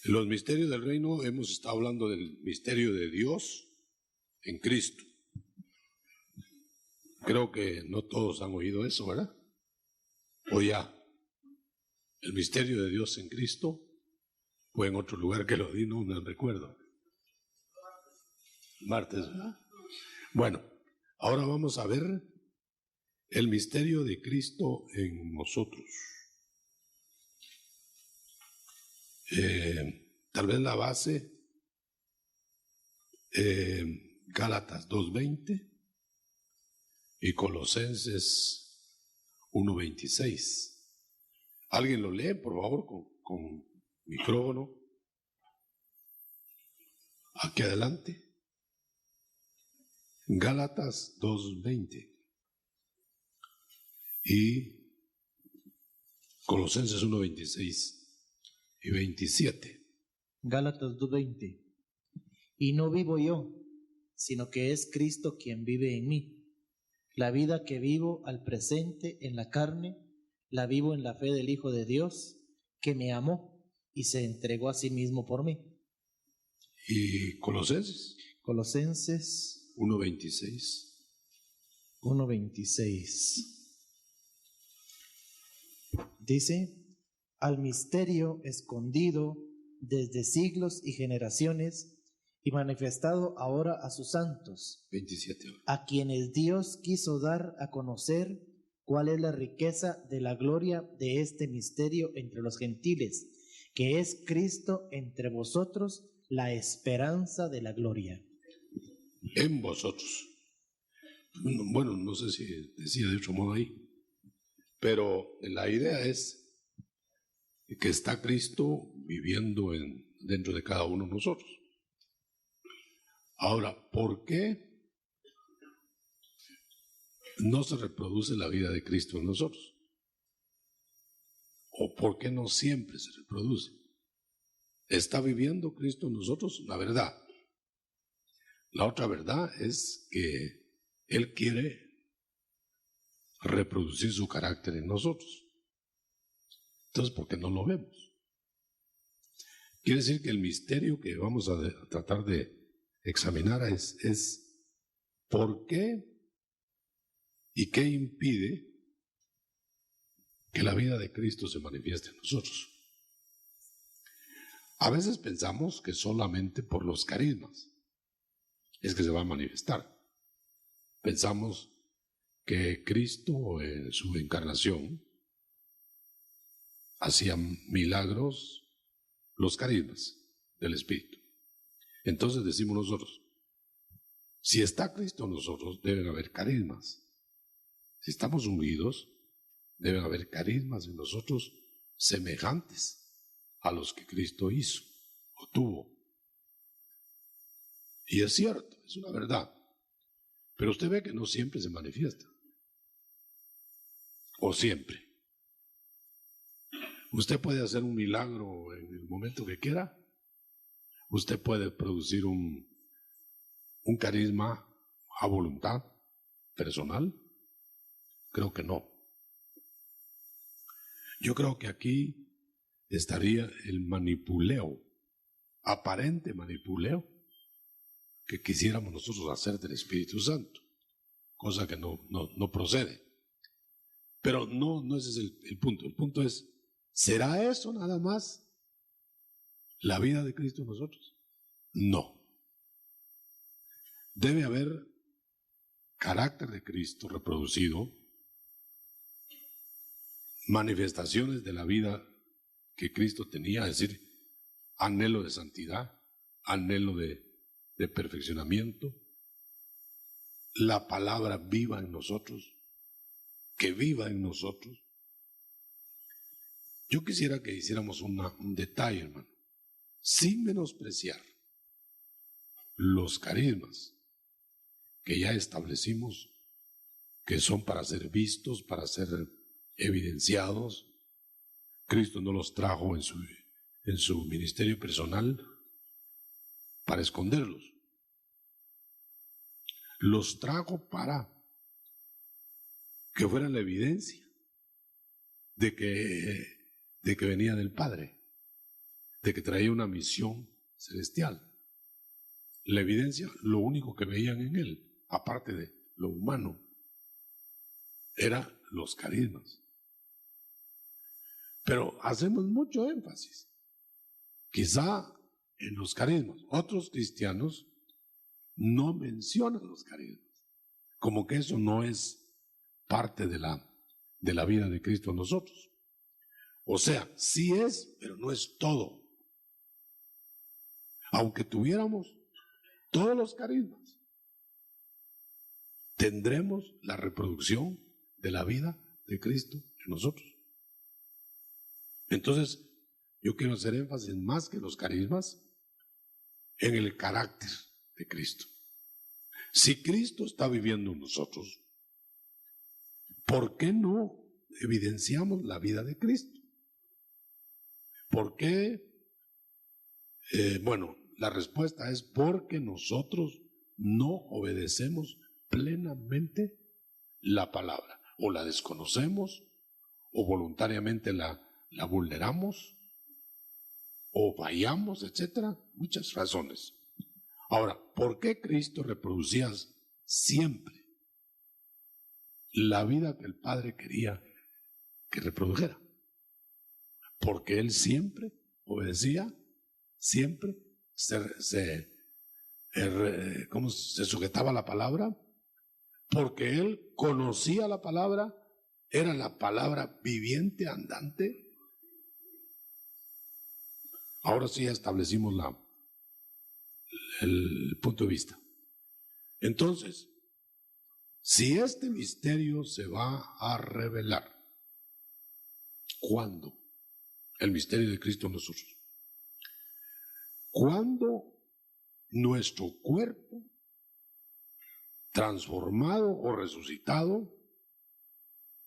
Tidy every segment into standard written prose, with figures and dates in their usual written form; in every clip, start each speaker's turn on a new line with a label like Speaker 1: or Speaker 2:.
Speaker 1: En los misterios del reino hemos estado hablando del misterio de Dios en Cristo. Creo que no todos han oído eso, ¿verdad? O ya, el misterio de Dios en Cristo, o en otro lugar que lo di, no me recuerdo. Martes, ¿verdad? Bueno, ahora vamos a ver el misterio de Cristo en nosotros. Tal vez la base, Gálatas 2:20 y Colosenses 1:26. ¿Alguien lo lee, por favor, con micrófono? Aquí adelante. Gálatas 2:20 y Colosenses 1:26 y 27.
Speaker 2: Gálatas 2:20. Y no vivo yo, sino que es Cristo quien vive en mí. La vida que vivo al presente en la carne, la vivo en la fe del Hijo de Dios, que me amó y se entregó a sí mismo por mí.
Speaker 1: Y Colosenses
Speaker 2: Colosenses
Speaker 1: 1:26.
Speaker 2: 1:26. Dice: al misterio escondido desde siglos y generaciones y manifestado ahora a sus santos,
Speaker 1: 27.
Speaker 2: a quienes Dios quiso dar a conocer cuál es la riqueza de la gloria de este misterio entre los gentiles, que es Cristo entre vosotros, la esperanza de la gloria.
Speaker 1: En vosotros. Bueno, no sé si decía de otro modo ahí, pero la idea es que está Cristo viviendo dentro de cada uno de nosotros. Ahora, ¿por qué no se reproduce la vida de Cristo en nosotros? ¿O por qué no siempre se reproduce? ¿Está viviendo Cristo en nosotros? La verdad. La otra verdad es que Él quiere reproducir su carácter en nosotros. Entonces, ¿por qué no lo vemos? Quiere decir que el misterio que vamos a tratar de examinar es ¿por qué y qué impide que la vida de Cristo se manifieste en nosotros? A veces pensamos que solamente por los carismas es que se va a manifestar. Pensamos que Cristo en su encarnación hacía milagros, los carismas del Espíritu. Entonces decimos nosotros, si está Cristo en nosotros, deben haber carismas. Si estamos unidos, deben haber carismas en nosotros semejantes a los que Cristo hizo o tuvo. Y es cierto, es una verdad. Pero usted ve que no siempre se manifiesta. O siempre. Usted puede hacer un milagro en el momento que quiera. Usted puede producir un carisma a voluntad personal. Creo que no. Yo creo que aquí estaría el manipuleo, aparente manipuleo, que quisiéramos nosotros hacer del Espíritu Santo, cosa que no procede. Pero no ese es el punto. El punto es, ¿será eso nada más la vida de Cristo en nosotros? No. Debe haber carácter de Cristo reproducido, manifestaciones de la vida que Cristo tenía, es decir, anhelo de santidad, anhelo de perfeccionamiento, la palabra viva en nosotros, que viva en nosotros. Yo quisiera que hiciéramos un detalle, hermano, sin menospreciar los carismas que ya establecimos, que son para ser vistos, para ser evidenciados. Cristo no los trajo en su ministerio personal para esconderlos. Los trajo para que fueran la evidencia de que venía del Padre. de que traía una misión celestial. La evidencia, lo único que veían en él, aparte de lo humano, eran los carismas. Pero hacemos mucho énfasis, quizá en los carismas. Otros cristianos no mencionan los carismas, como que eso no es parte de la vida de Cristo en nosotros. O sea, sí es, pero no es todo. Aunque tuviéramos todos los carismas, tendremos la reproducción de la vida de Cristo en nosotros. Entonces, yo quiero hacer énfasis más que los carismas en el carácter de Cristo. Si Cristo está viviendo en nosotros, ¿por qué no evidenciamos la vida de Cristo? ¿Por qué? Bueno, la respuesta es porque nosotros no obedecemos plenamente la palabra, o la desconocemos, o voluntariamente la vulneramos, o fallamos, etcétera, muchas razones. Ahora, ¿por qué Cristo reproducía siempre la vida que el Padre quería que reprodujera? Porque Él siempre obedecía, siempre se sujetaba a la palabra, porque Él conocía la palabra, era la palabra viviente, andante. Ahora sí establecimos el punto de vista. Entonces, si este misterio se va a revelar, ¿cuándo? El misterio de Cristo en nosotros. Cuando nuestro cuerpo, transformado o resucitado,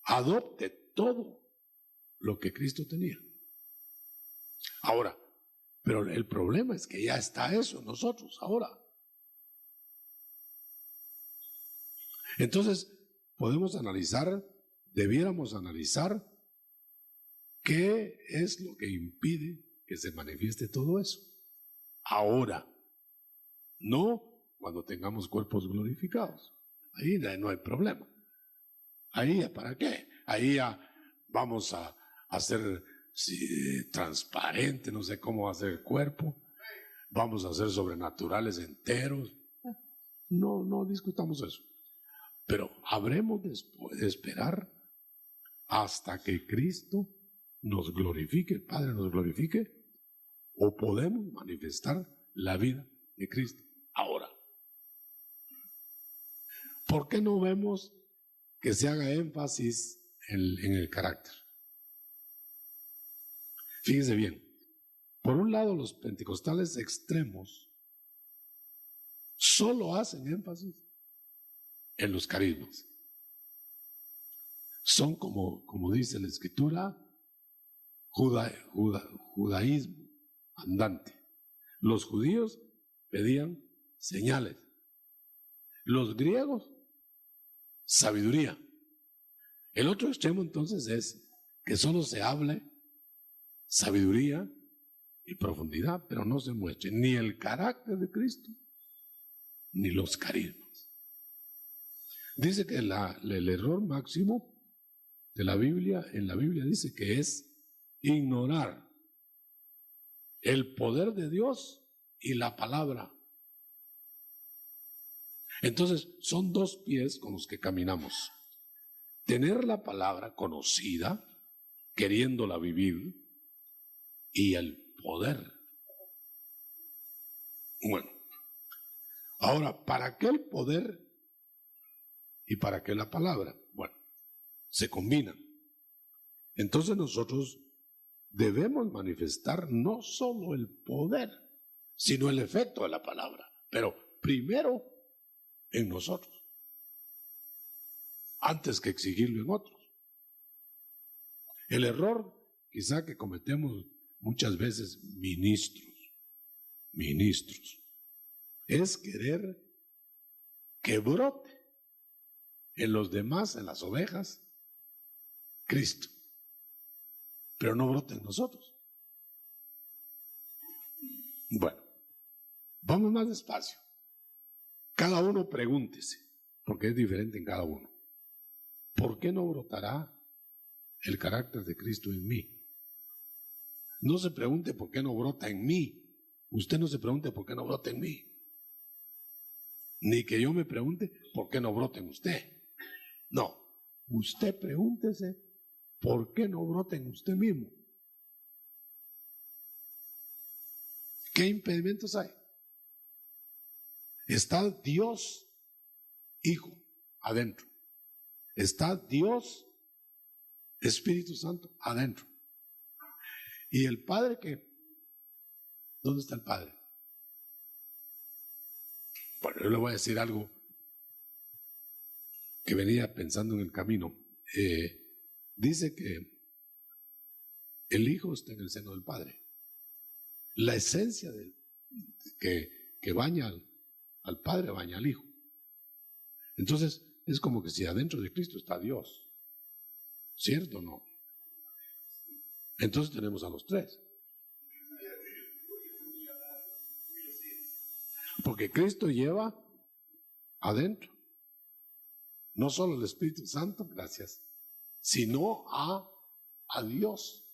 Speaker 1: adopte todo lo que Cristo tenía. Ahora, pero el problema es que ya está eso en nosotros ahora. Entonces, podemos analizar, debiéramos analizar qué es lo que impide que se manifieste todo eso. Ahora, no cuando tengamos cuerpos glorificados. Ahí no hay problema. Ahí, ¿para qué? Ahí ya vamos a hacer transparente, no sé cómo hacer el cuerpo. Vamos a hacer sobrenaturales enteros. No discutamos eso. Pero habremos de esperar hasta que Cristo nos glorifique, el Padre nos glorifique, o podemos manifestar la vida de Cristo ahora. ¿Por qué no vemos que se haga énfasis en el carácter? Fíjense bien, por un lado los pentecostales extremos solo hacen énfasis en los carismas. Son como dice la Escritura, judaísmo andante. Los judíos pedían señales. Los griegos, sabiduría. El otro extremo entonces es que solo se hable sabiduría y profundidad, pero no se muestre ni el carácter de Cristo, ni los carismas. Dice que el error máximo de la Biblia, en la Biblia dice que es ignorar el poder de Dios y la palabra. Entonces, son dos pies con los que caminamos. Tener la palabra conocida, queriéndola vivir, y el poder. Bueno, ahora, ¿para qué el poder y para qué la palabra? Bueno, se combinan. Entonces nosotros debemos manifestar no solo el poder, sino el efecto de la palabra, pero primero en nosotros, antes que exigirlo en otros. El error quizá que cometemos muchas veces ministros, es querer que brote en los demás, en las ovejas, Cristo, pero no brote en nosotros. Bueno, vamos más despacio. Cada uno pregúntese, porque es diferente en cada uno. ¿Por qué no brotará el carácter de Cristo en mí? No se pregunte por qué no brota en mí. Usted no se pregunte por qué no brota en mí. Ni que yo me pregunte por qué no brota en usted. No, usted pregúntese por qué no brota en usted mismo. ¿Qué impedimentos hay? Está Dios Hijo adentro. Está Dios Espíritu Santo adentro. ¿Y el Padre qué? ¿Dónde está el Padre? Bueno, yo le voy a decir algo que venía pensando en el camino. Dice que el Hijo está en el seno del Padre. La esencia que baña al Padre, baña al Hijo. Entonces, es como que si adentro de Cristo está Dios. ¿Cierto o no? Entonces tenemos a los tres. Porque Cristo lleva adentro no solo el Espíritu Santo, gracias, sino a Dios.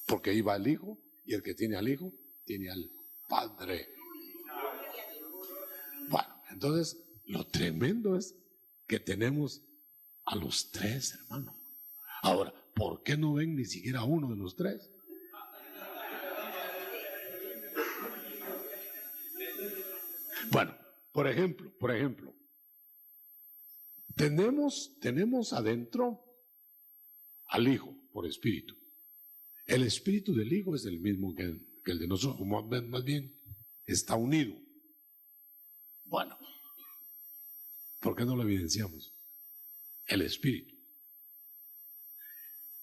Speaker 1: Porque ahí va el Hijo, y el que tiene al Hijo tiene al Padre. Bueno, entonces lo tremendo es que tenemos a los tres, hermano. Ahora, ¿por qué no ven ni siquiera uno de los tres? Bueno, por ejemplo, tenemos adentro al Hijo por espíritu. El espíritu del Hijo es el mismo que el de nosotros, más bien está unido. Bueno, ¿por qué no lo evidenciamos? El espíritu.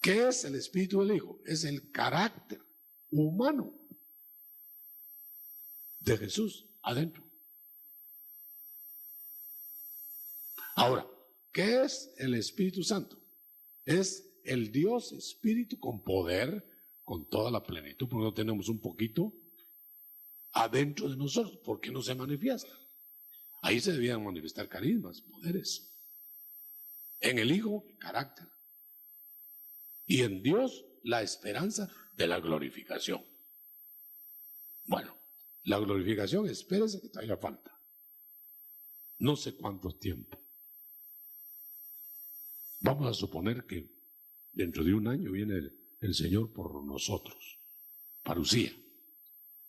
Speaker 1: ¿Qué es el espíritu del Hijo? Es el carácter humano de Jesús adentro. Ahora, ¿qué es el Espíritu Santo? Es el Dios Espíritu con poder, con toda la plenitud, porque no tenemos un poquito adentro de nosotros, porque no se manifiesta. Ahí se debían manifestar carismas, poderes. En el Hijo, carácter. Y en Dios, la esperanza de la glorificación. Bueno, la glorificación, espérese que todavía falta. No sé cuánto tiempo. Vamos a suponer que dentro de un año viene el Señor por nosotros, parucía.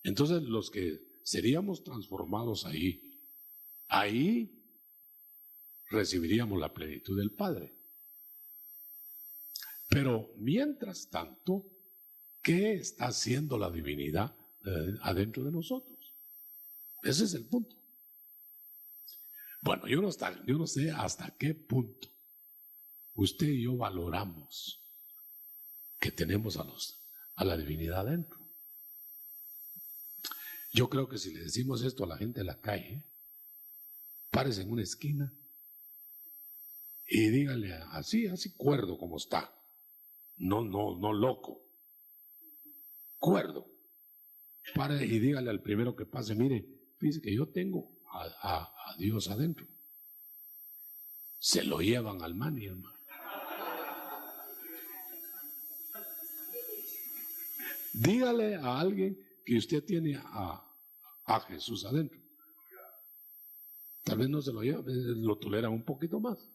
Speaker 1: Entonces los que seríamos transformados ahí recibiríamos la plenitud del Padre. Pero mientras tanto, ¿qué está haciendo la divinidad adentro de nosotros? Ese es el punto. Bueno, yo no sé hasta qué punto usted y yo valoramos que tenemos a la divinidad adentro. Yo creo que si le decimos esto a la gente de la calle, párese en una esquina y dígale así cuerdo como está. No loco. Cuerdo. Pare y dígale al primero que pase, mire, fíjese que yo tengo a Dios adentro. Se lo llevan al mani, hermano. Dígale a alguien que usted tiene a Jesús adentro. Tal vez no se lo lleva, lo tolera un poquito más.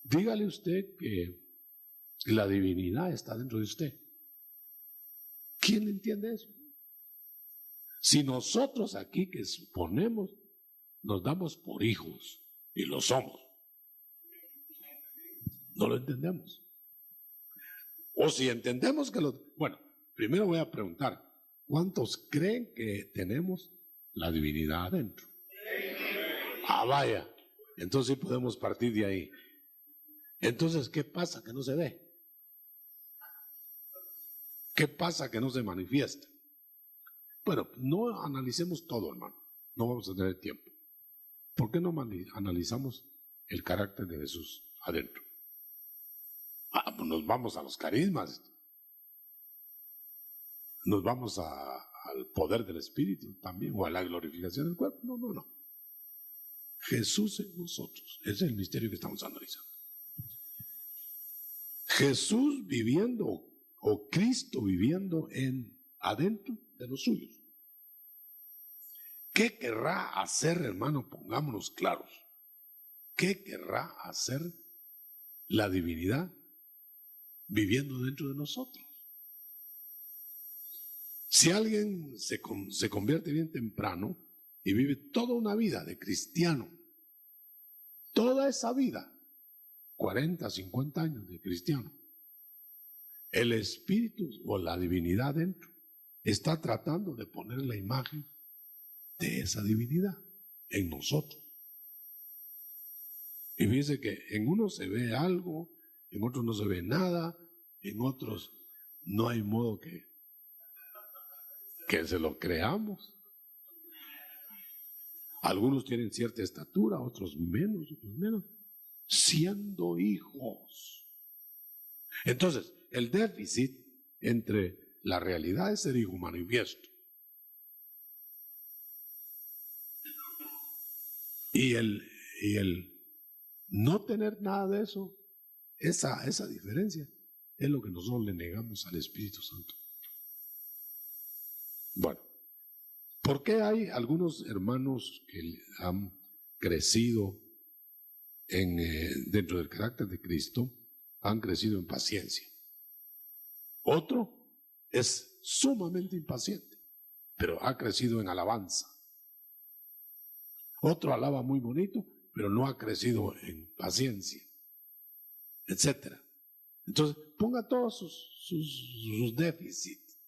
Speaker 1: Dígale usted que la divinidad está dentro de usted. ¿Quién entiende eso? Si nosotros aquí que suponemos nos damos por hijos y lo somos, no lo entendemos. O si entendemos que bueno, primero voy a preguntar, ¿cuántos creen que tenemos la divinidad adentro? Ah, vaya, entonces sí podemos partir de ahí. Entonces, ¿qué pasa que no se ve? ¿Qué pasa que no se manifiesta? Bueno, no analicemos todo, hermano. No vamos a tener tiempo. ¿Por qué no analizamos el carácter de Jesús adentro? Pues nos vamos a los carismas. nos vamos al poder del Espíritu también, o a la glorificación del cuerpo. No, no, no. Jesús en nosotros. Ese es el misterio que estamos analizando. Jesús viviendo, o Cristo viviendo adentro de los suyos. ¿Qué querrá hacer, hermano? Pongámonos claros. ¿Qué querrá hacer la divinidad viviendo dentro de nosotros? Si alguien se convierte bien temprano y vive toda una vida de cristiano, toda esa vida, 40, 50 años de cristiano, el Espíritu o la divinidad dentro está tratando de poner la imagen de esa divinidad en nosotros. Y fíjense que en unos se ve algo, en otros no se ve nada, en otros no hay modo que se lo creamos. Algunos tienen cierta estatura, otros menos, siendo hijos. Entonces, el déficit entre la realidad de ser hijo manifiesto y el no tener nada de eso, esa diferencia es lo que nosotros le negamos al Espíritu Santo. Bueno, ¿por qué hay algunos hermanos que han crecido dentro del carácter de Cristo, han crecido en paciencia? Otro es sumamente impaciente, pero ha crecido en alabanza. Otro alaba muy bonito, pero no ha crecido en paciencia, etc. Entonces, ponga todos sus déficits.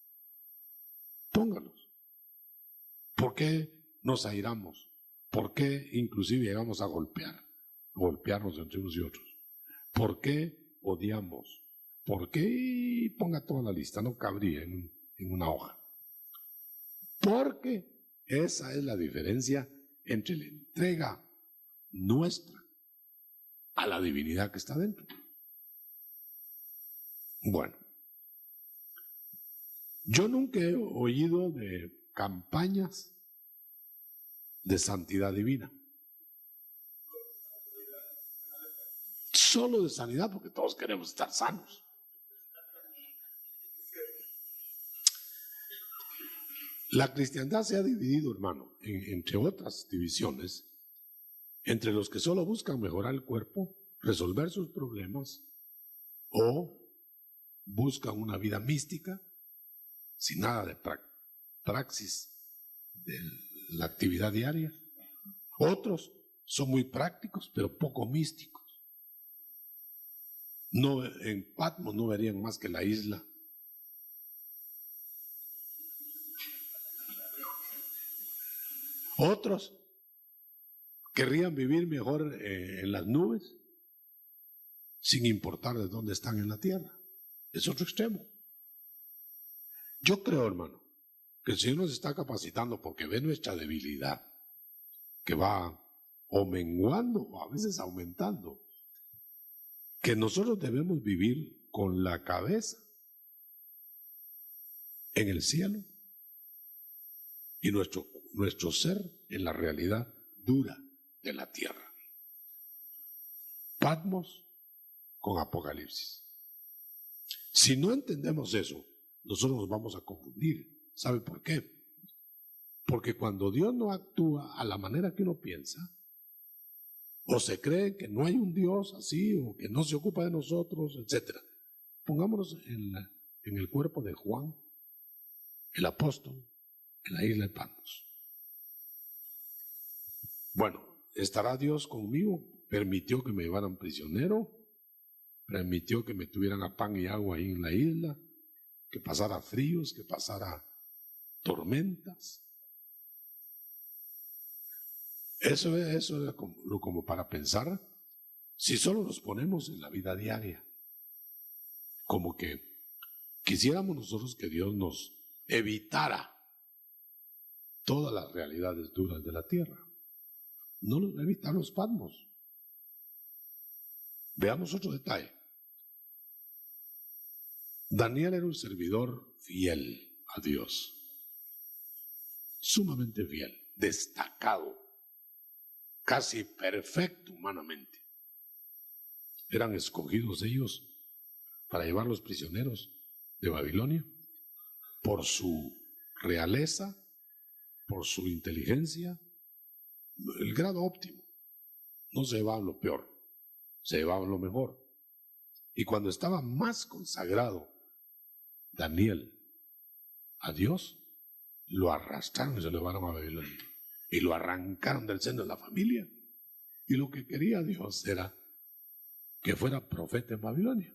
Speaker 1: Póngalos. ¿Por qué nos airamos? ¿Por qué inclusive llegamos a golpearnos entre unos y otros? ¿Por qué odiamos? ¿Por qué? Ponga toda la lista, no cabría en una hoja. Porque esa es la diferencia entre la entrega nuestra a la divinidad que está dentro. Bueno, yo nunca he oído de campañas de santidad divina. Solo de sanidad, porque todos queremos estar sanos. La cristiandad se ha dividido, hermano, entre otras divisiones, entre los que solo buscan mejorar el cuerpo, resolver sus problemas, o buscan una vida mística, sin nada de praxis de la actividad diaria. Otros son muy prácticos, pero poco místicos. No, en Patmos no verían más que la isla. Otros querrían vivir mejor en las nubes, sin importar de dónde están en la tierra. Es otro extremo. Yo creo, hermano, que el Señor nos está capacitando porque ve nuestra debilidad, que va o menguando o a veces aumentando, que nosotros debemos vivir con la cabeza en el cielo y nuestro ser en la realidad dura de la tierra. Patmos con Apocalipsis. Si no entendemos eso, nosotros nos vamos a confundir. ¿Sabe por qué? Porque cuando Dios no actúa a la manera que uno piensa, o se cree que no hay un Dios así, o que no se ocupa de nosotros, etc. Pongámonos en el cuerpo de Juan, el apóstol, en la isla de Patmos. Bueno, ¿estará Dios conmigo? Permitió que me llevaran prisionero, permitió que me tuvieran a pan y agua ahí en la isla, que pasara fríos, que pasara tormentas. Eso era como para pensar, si solo nos ponemos en la vida diaria, como que quisiéramos nosotros que Dios nos evitara todas las realidades duras de la tierra. No nos va a evitar los Patmos. Veamos otro detalle. Daniel era un servidor fiel a Dios. Sumamente fiel, destacado, casi perfecto humanamente. Eran escogidos ellos para llevar los prisioneros de Babilonia por su realeza, por su inteligencia, el grado óptimo. No se llevaban lo peor, se llevaban lo mejor. Y cuando estaba más consagrado Daniel a Dios, lo arrastraron y se lo llevaron a Babilonia. Y lo arrancaron del seno de la familia. Y lo que quería Dios era que fuera profeta en Babilonia.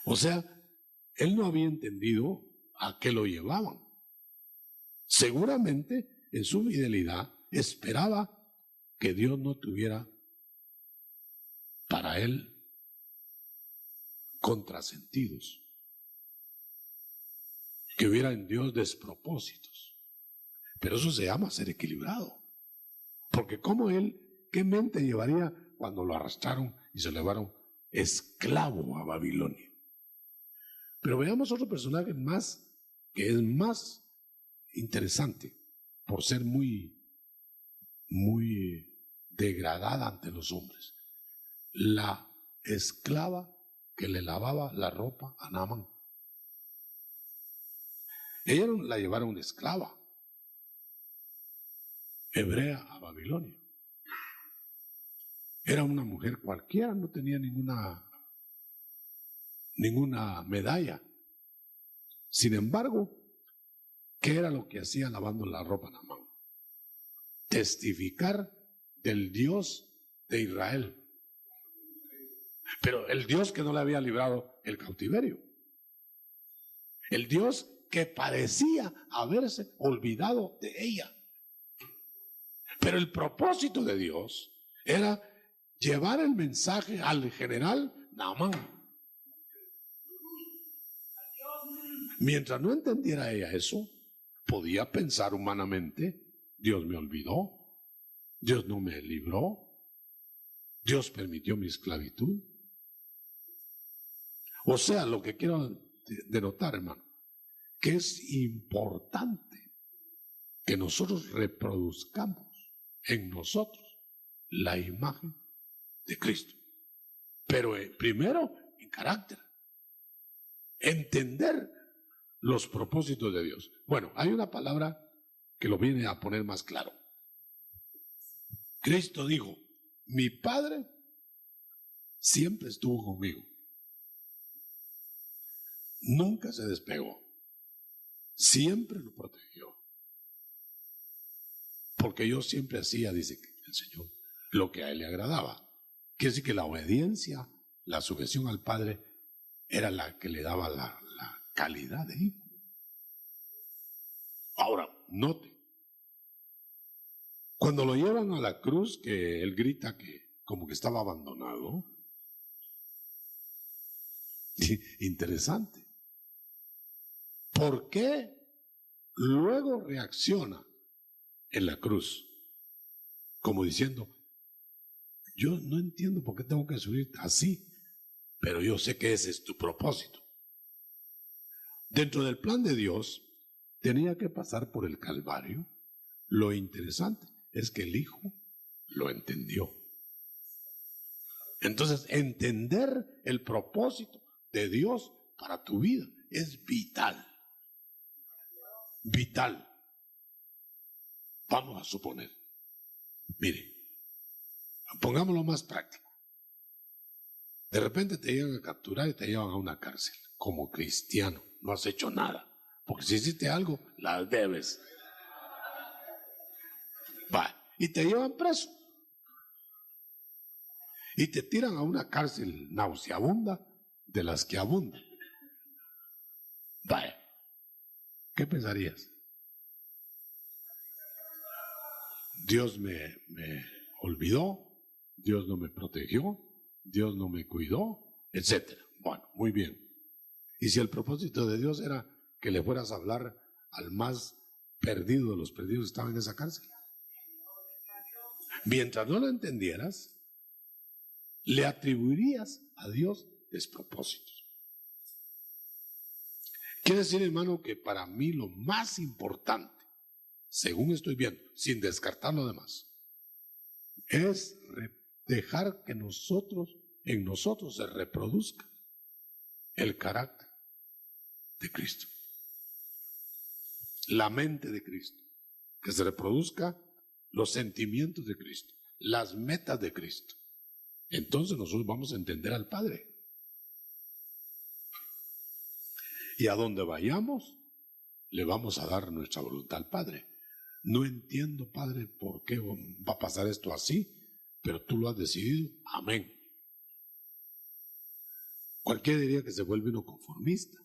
Speaker 1: O sea, él no había entendido a qué lo llevaban. Seguramente en su fidelidad esperaba que Dios no tuviera para él contrasentidos, que hubiera en Dios despropósitos. Pero eso se llama ser equilibrado. Porque como él, ¿qué mente llevaría cuando lo arrastraron y se lo llevaron esclavo a Babilonia? Pero veamos otro personaje más, que es más interesante, por ser muy degradada ante los hombres. La esclava que le lavaba la ropa a Naamán. Ella la llevaron una esclava hebrea a Babilonia. Era una mujer cualquiera, no tenía ninguna medalla. Sin embargo, ¿qué era lo que hacía lavando la ropa a Naamán? Testificar del Dios de Israel. Pero el Dios que no le había librado el cautiverio. El Dios que parecía haberse olvidado de ella. Pero el propósito de Dios era llevar el mensaje al general Naamán. Mientras no entendiera ella eso, podía pensar humanamente: Dios me olvidó, Dios no me libró, Dios permitió mi esclavitud. O sea, lo que quiero denotar, hermano, que es importante que nosotros reproduzcamos en nosotros la imagen de Cristo. Pero primero en carácter, entender los propósitos de Dios. Bueno, hay una palabra que lo viene a poner más claro. Cristo dijo: mi Padre siempre estuvo conmigo. Nunca se despegó. Siempre lo protegió. Porque yo siempre hacía, dice el Señor, lo que a Él le agradaba. Quiere decir que la obediencia, la sujeción al Padre, era la que le daba la calidad de hijo. Ahora, note, cuando lo llevan a la cruz, que Él grita que como que estaba abandonado. Interesante. ¿Por qué luego reacciona en la cruz? Como diciendo: yo no entiendo por qué tengo que subir así, pero yo sé que ese es tu propósito. Dentro del plan de Dios, tenía que pasar por el Calvario. Lo interesante es que el Hijo lo entendió. Entonces, entender el propósito de Dios para tu vida es vital. Vital. Vamos a suponer, mire, pongámoslo más práctico. De repente te llegan a capturar y te llevan a una cárcel. Como cristiano, no has hecho nada. Porque si hiciste algo, las debes. Va, y te llevan preso. Y te tiran a una cárcel nauseabunda de las que abundan. Vaya, ¿qué pensarías? Dios me olvidó, Dios no me protegió, Dios no me cuidó, etc. Bueno, muy bien. Y si el propósito de Dios era que le fueras a hablar al más perdido de los perdidos que estaba en esa cárcel, mientras no lo entendieras, le atribuirías a Dios despropósitos. Quiere decir, hermano, que para mí lo más importante, según estoy viendo, sin descartar lo demás, es dejar que en nosotros se reproduzca el carácter de Cristo, la mente de Cristo, que se reproduzca los sentimientos de Cristo, las metas de Cristo. Entonces nosotros vamos a entender al Padre. Y a donde vayamos, le vamos a dar nuestra voluntad al Padre. No entiendo, Padre, por qué va a pasar esto así, pero tú lo has decidido. Amén. Cualquiera diría que se vuelve uno conformista,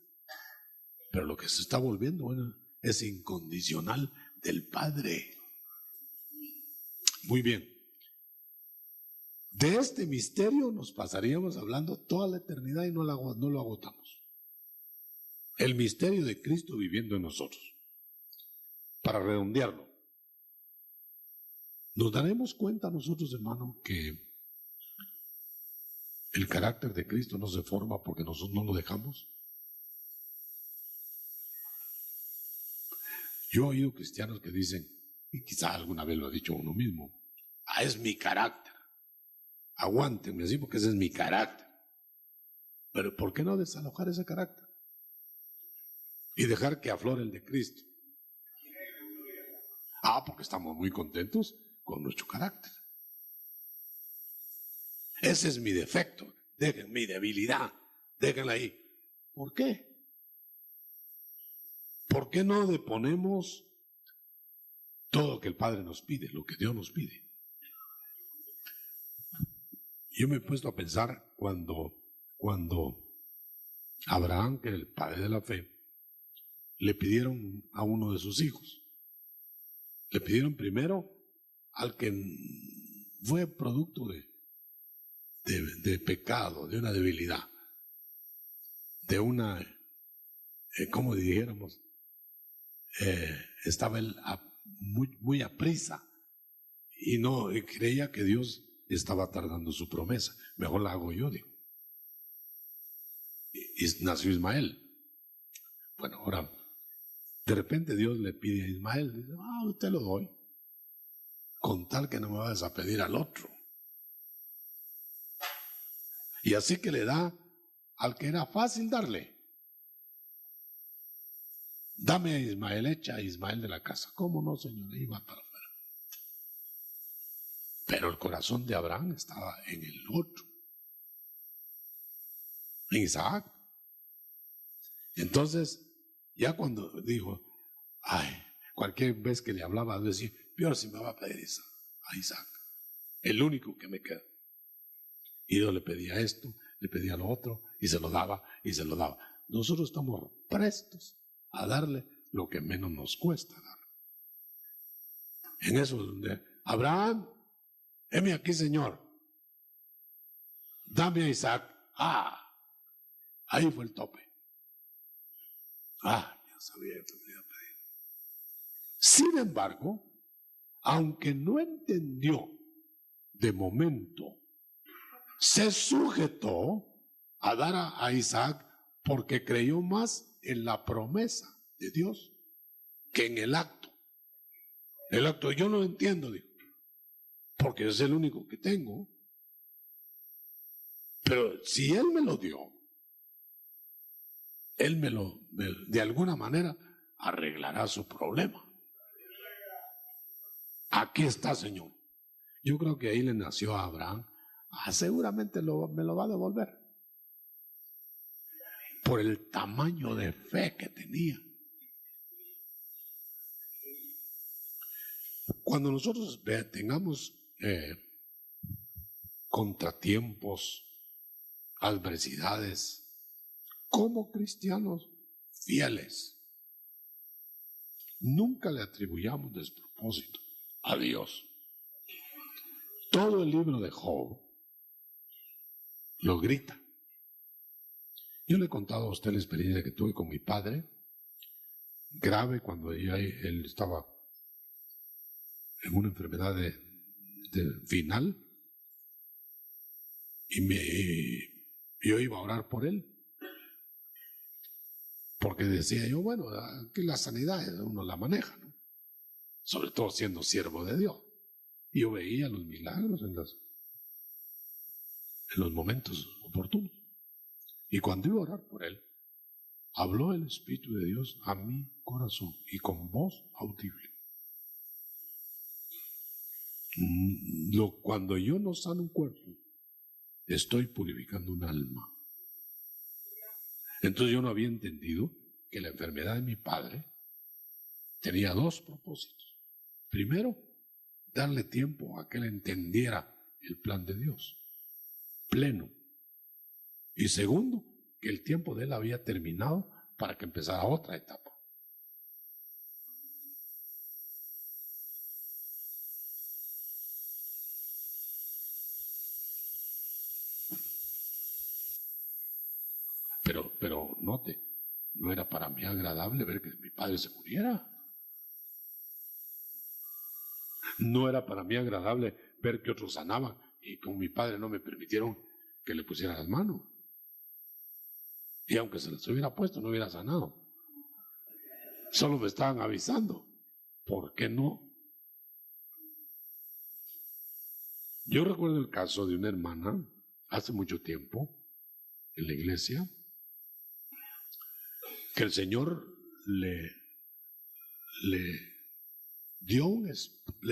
Speaker 1: pero lo que se está volviendo, bueno, es incondicional del Padre. Muy bien. De este misterio nos pasaríamos hablando toda la eternidad y no lo agotamos. El misterio de Cristo viviendo en nosotros. Para redondearlo, nos daremos cuenta nosotros, hermano, que el carácter de Cristo no se forma porque nosotros no lo dejamos. Yo he oído cristianos que dicen, y quizá alguna vez lo ha dicho uno mismo, es mi carácter. Aguántenme así porque ese es mi carácter. Pero ¿por qué no desalojar ese carácter? Y dejar que aflore el de Cristo. Porque estamos muy contentos con nuestro carácter. Ese es mi defecto, mi debilidad, déjenla ahí. ¿Por qué? ¿Por qué no deponemos todo lo que el Padre nos pide, lo que Dios nos pide? Yo me he puesto a pensar cuando Abraham, que era el padre de la fe, le pidieron a uno de sus hijos. Le pidieron primero al que fue producto de pecado, de una debilidad, de una, como dijéramos, estaba él muy aprisa y creía que Dios estaba tardando su promesa. Mejor la hago yo, digo. Y nació Ismael. Bueno, ahora, de repente Dios le pide a Ismael, dice, te lo doy, con tal que no me vayas a pedir al otro. Y así que le da al que era fácil darle. Dame a Ismael, echa a Ismael de la casa. ¿Cómo no, Señor? Iba para afuera. Pero el corazón de Abraham estaba en el otro, en Isaac. Entonces, ya cuando dijo, cualquier vez que le hablaba, decía, peor si me va a pedir a Isaac, el único que me queda. Y Dios le pedía esto, le pedía lo otro, y se lo daba, y se lo daba. Nosotros estamos prestos a darle lo que menos nos cuesta dar. En eso, donde Abraham, heme aquí, Señor, dame a Isaac. Ahí fue el tope. Ya sabía que me iba a pedir. Sin embargo, aunque no entendió de momento, se sujetó a dar a Isaac porque creyó más en la promesa de Dios que en el acto. El acto yo no lo entiendo, digo, porque es el único que tengo. Pero si Él me lo dio, Él de alguna manera arreglará su problema. Aquí está, Señor. Yo creo que ahí le nació a Abraham. Seguramente me lo va a devolver. Por el tamaño de fe que tenía. Cuando nosotros tengamos contratiempos, adversidades, como cristianos fieles, nunca le atribuyamos despropósito a Dios. Todo el libro de Job lo grita. Yo le he contado a usted la experiencia que tuve con mi padre, grave, cuando él estaba en una enfermedad de final, y yo iba a orar por él. Porque decía yo, bueno, que la sanidad uno la maneja, ¿no? Sobre todo siendo siervo de Dios. Y yo veía los milagros en los momentos oportunos. Y cuando iba a orar por él, habló el Espíritu de Dios a mi corazón y con voz audible. Cuando yo no sano un cuerpo, estoy purificando un alma. Entonces yo no había entendido que la enfermedad de mi padre tenía dos propósitos. Primero, darle tiempo a que él entendiera el plan de Dios, pleno. Y segundo, que el tiempo de él había terminado para que empezara otra etapa. Pero note, no era para mí agradable ver que mi padre se muriera. No era para mí agradable ver que otros sanaban y con mi padre no me permitieron que le pusiera las manos. Y aunque se las hubiera puesto, no hubiera sanado. Solo me estaban avisando. ¿Por qué no? Yo recuerdo el caso de una hermana hace mucho tiempo en la iglesia, que el Señor le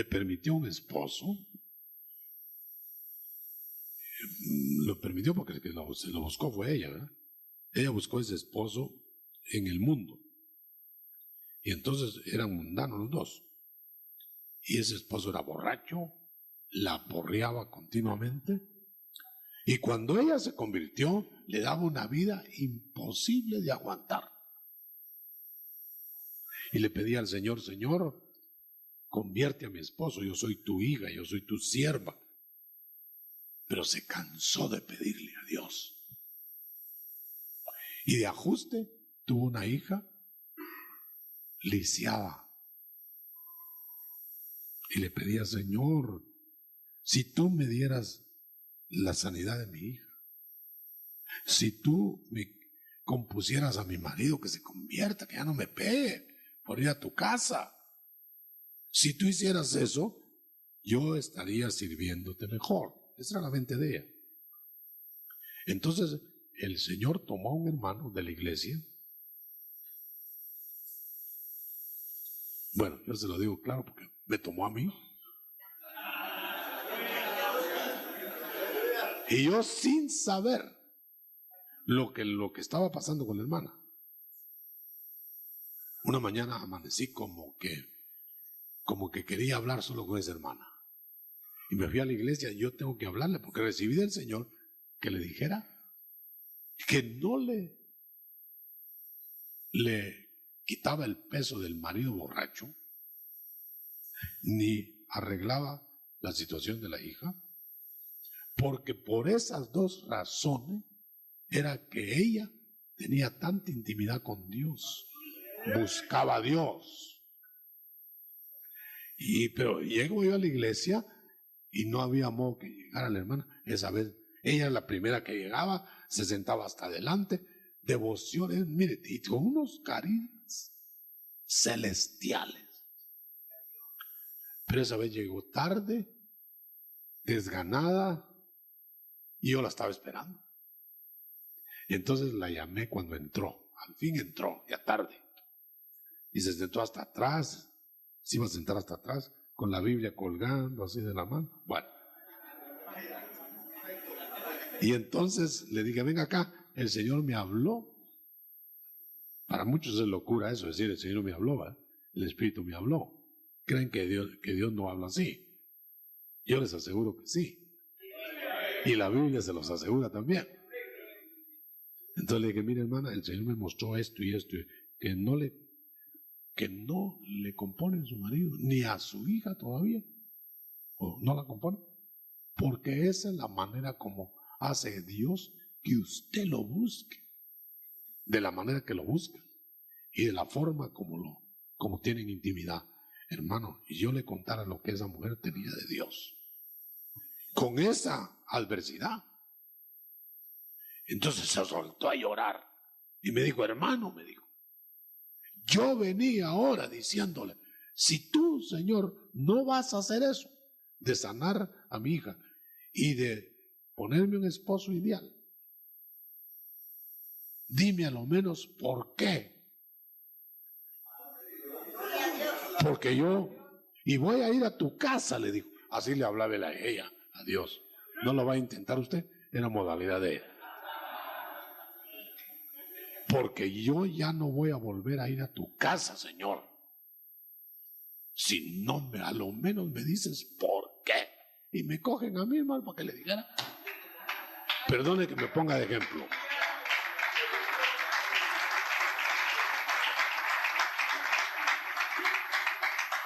Speaker 1: permitió un esposo. Lo permitió porque el que se lo buscó fue ella, ¿verdad? Ella buscó ese esposo en el mundo. Y entonces eran mundanos los dos. Y ese esposo era borracho, la porreaba continuamente. Y cuando ella se convirtió, le daba una vida imposible de aguantar. Y le pedía al Señor, Señor, convierte a mi esposo, yo soy tu hija, yo soy tu sierva. Pero se cansó de pedirle a Dios. Y de ajuste tuvo una hija lisiada. Y le pedía, Señor, si tú me dieras la sanidad de mi hija, si tú me compusieras a mi marido que se convierta, que ya no me pegue por ir a tu casa, si tú hicieras eso, yo estaría sirviéndote mejor. Esa era la mente de ella. Entonces el Señor tomó a un hermano de la iglesia. Bueno, yo se lo digo claro porque me tomó a mí. Y yo sin saber lo que estaba pasando con la hermana. Una mañana amanecí como que quería hablar solo con esa hermana. Y me fui a la iglesia, yo tengo que hablarle porque recibí del Señor que le dijera que no le quitaba el peso del marido borracho, ni arreglaba la situación de la hija, porque por esas dos razones era que ella tenía tanta intimidad con Dios, buscaba a Dios. Pero llego yo a la iglesia y no había modo que llegara la hermana. Esa vez ella es la primera que llegaba, se sentaba hasta adelante, devociones, mire, y con unos carismas celestiales. Pero esa vez llegó tarde, desganada, y yo la estaba esperando. Y entonces la llamé cuando entró, al fin entró, ya tarde. Y se sentó hasta atrás, se iba a sentar hasta atrás, con la Biblia colgando así de la mano. Bueno. Y entonces le dije, venga acá, el Señor me habló. Para muchos es locura eso, decir, el Señor me habló, ¿verdad? El Espíritu me habló. Creen que Dios no habla así. Yo les aseguro que sí. Y la Biblia se los asegura también. Entonces le dije, mire hermana, el Señor me mostró esto y esto, que no le compone su marido, ni a su hija todavía, o no la compone, porque esa es la manera como hace Dios que usted lo busque, de la manera que lo busca y de la forma como tienen intimidad. Hermano, y yo le contara lo que esa mujer tenía de Dios, con esa adversidad. Entonces se soltó a llorar y me dijo, hermano, me dijo, Yo venía ahora diciéndole, si tú, Señor, no vas a hacer eso, de sanar a mi hija y de ponerme un esposo ideal, dime a lo menos por qué. Porque yo, y voy a ir a tu casa, le dijo. Así le hablaba a ella, a Dios. ¿No lo va a intentar usted? En la modalidad de ella. Porque yo ya no voy a volver a ir a tu casa, Señor. Si no, a lo menos me dices por qué. Y me cogen a mí, hermano, para que le dijera. Perdone que me ponga de ejemplo.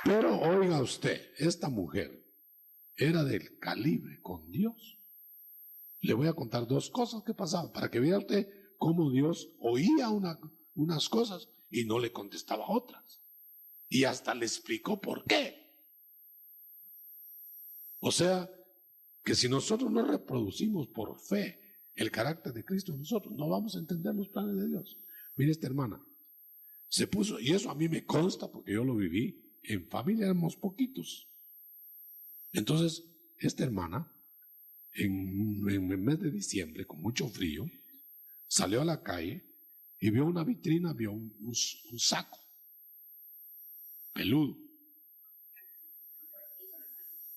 Speaker 1: Pero oiga usted, esta mujer era del calibre con Dios. Le voy a contar dos cosas que pasaban para que vea usted cómo Dios oía unas cosas y no le contestaba otras. Y hasta le explicó por qué. O sea, que si nosotros no reproducimos por fe el carácter de Cristo en nosotros, no vamos a entender los planes de Dios. Mire, esta hermana se puso, y eso a mí me consta porque yo lo viví, en familia éramos poquitos. Entonces, esta hermana, en el mes de diciembre, con mucho frío, salió a la calle y vio una vitrina, vio un saco peludo.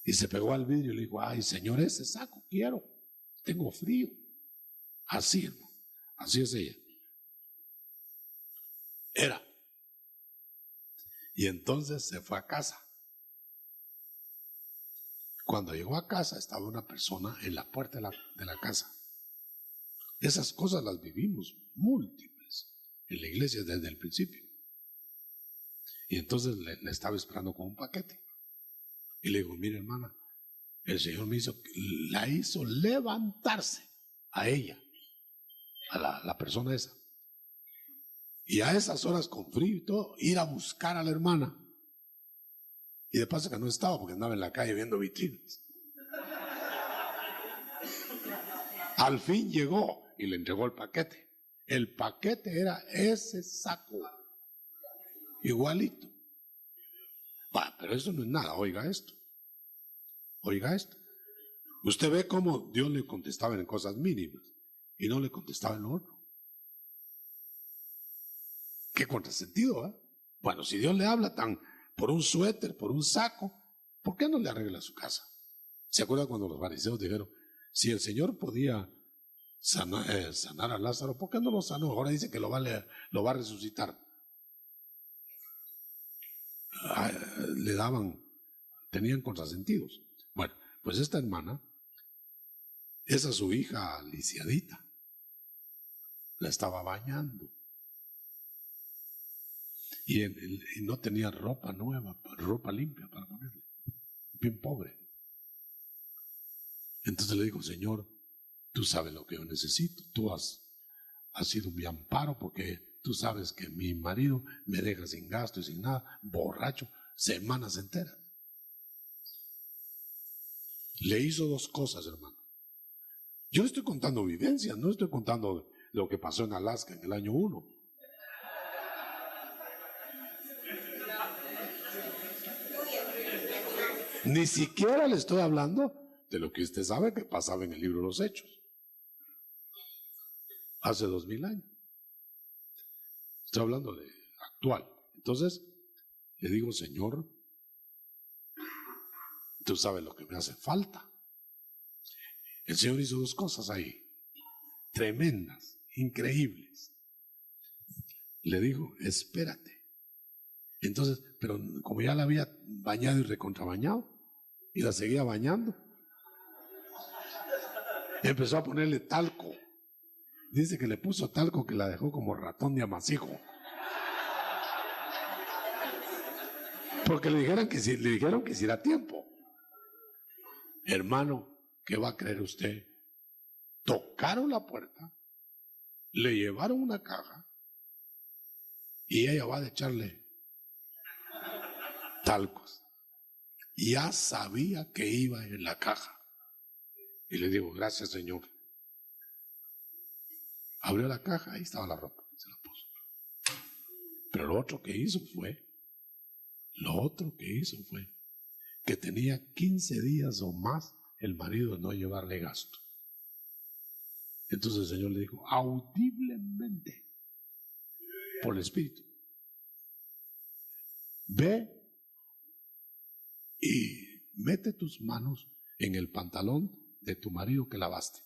Speaker 1: Y se pegó al vidrio y le dijo, ay, Señor, ese saco quiero, tengo frío. Así, hermano, así es ella. Era. Y entonces se fue a casa. Cuando llegó a casa estaba una persona en la puerta de la casa. Esas cosas las vivimos múltiples en la iglesia desde el principio. Y entonces le estaba esperando con un paquete. Y le digo, mire hermana, el Señor la hizo levantarse a ella, a la persona esa. Y a esas horas con frío y todo, ir a buscar a la hermana. Y de paso que no estaba porque andaba en la calle viendo vitrinas. Al fin llegó y le entregó el paquete. El paquete era ese saco, igualito. Pero eso no es nada, oiga esto. Oiga esto. Usted ve cómo Dios le contestaba en cosas mínimas y no le contestaba en lo otro. Qué contrasentido, ¿eh? Bueno, si Dios le habla por un suéter, por un saco, ¿por qué no le arregla su casa? ¿Se acuerda cuando los fariseos dijeron, si el Señor podía sanar a Lázaro, ¿por qué no lo sanó? Ahora dice que lo va a resucitar. Tenían contrasentidos. Bueno, pues esta hermana, esa su hija lisiadita, la estaba bañando. Y no tenía ropa nueva, ropa limpia para ponerle. Bien pobre. Entonces le digo, Señor, tú sabes lo que yo necesito. Tú has sido mi amparo porque tú sabes que mi marido me deja sin gasto y sin nada, borracho, semanas enteras. Le hizo dos cosas, hermano. Yo le estoy contando vivencias, no estoy contando lo que pasó en Alaska en el año 1. Ni siquiera le estoy hablando de lo que usted sabe que pasaba en el libro de los Hechos. Hace 2000 años. Estoy hablando de actual. Entonces, le digo, Señor, tú sabes lo que me hace falta. El Señor hizo dos cosas ahí, tremendas, increíbles. Le dijo, espérate. Entonces, pero como ya la había bañado y recontrabañado, y la seguía bañando, empezó a ponerle talco. Dice que le puso talco que la dejó como ratón de amasijo. Porque le dijeron que si era tiempo. Hermano, ¿qué va a creer usted? Tocaron la puerta, le llevaron una caja y ella va a echarle talcos. Ya sabía que iba en la caja. Y le digo, gracias, Señor. Abrió la caja, ahí estaba la ropa, se la puso. Pero lo otro que hizo fue que tenía 15 días o más el marido de no llevarle gasto. Entonces el Señor le dijo audiblemente por el Espíritu: ve y mete tus manos en el pantalón de tu marido que lavaste.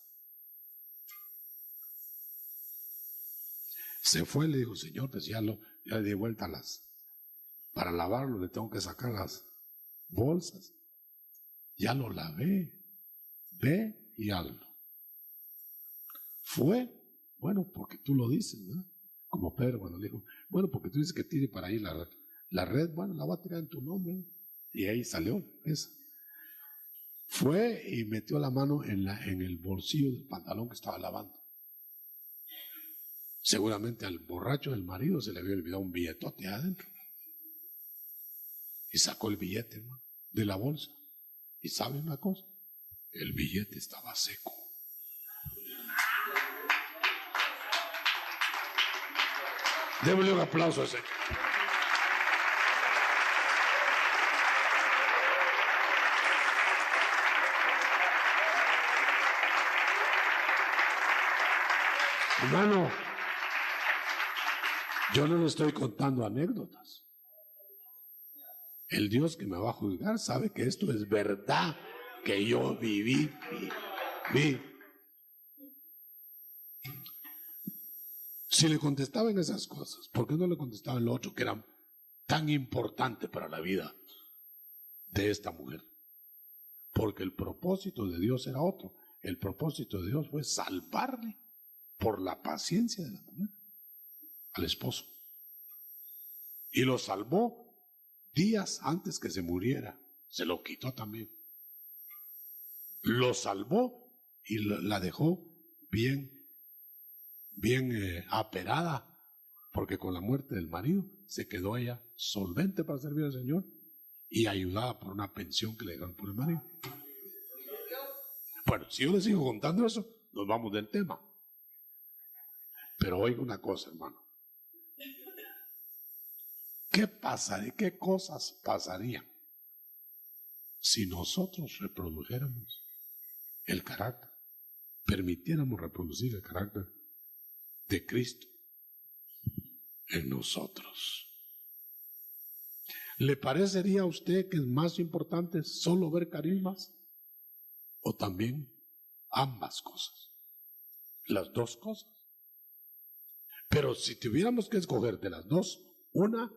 Speaker 1: Se fue, le dijo: Señor, pues ya le di vuelta para lavarlo le tengo que sacar las bolsas. Ya lo lavé, ve y hazlo. Fue, bueno, porque tú lo dices, ¿no? Como Pedro cuando le dijo: bueno, porque tú dices que tire para ahí la red, bueno, la voy a tirar en tu nombre. Y ahí salió esa. Fue y metió la mano en el bolsillo del pantalón que estaba lavando. Seguramente al borracho del marido se le había olvidado un billetote adentro. Y sacó el billete, hermano, de la bolsa. Y ¿sabe una cosa? El billete estaba seco. Démosle un aplauso a ese. Hermano, yo no le estoy contando anécdotas. El Dios que me va a juzgar sabe que esto es verdad, que yo viví. Si le contestaban esas cosas, ¿por qué no le contestaban lo otro que era tan importante para la vida de esta mujer? Porque el propósito de Dios era otro. El propósito de Dios fue salvarle por la paciencia de la mujer al esposo. Y lo salvó días antes que se muriera. Se lo quitó también. Lo salvó y la dejó bien aperada, porque con la muerte del marido se quedó ella solvente para servir al Señor y ayudada por una pensión que le dieron por el marido. Bueno, si yo les sigo contando eso, nos vamos del tema. Pero oiga una cosa, hermano. ¿Qué pasaría? ¿Qué cosas pasarían si nosotros reprodujéramos el carácter, permitiéramos reproducir el carácter de Cristo en nosotros? ¿Le parecería a usted que es más importante solo ver carismas o también ambas cosas? Las dos cosas. Pero si tuviéramos que escoger de las dos, una,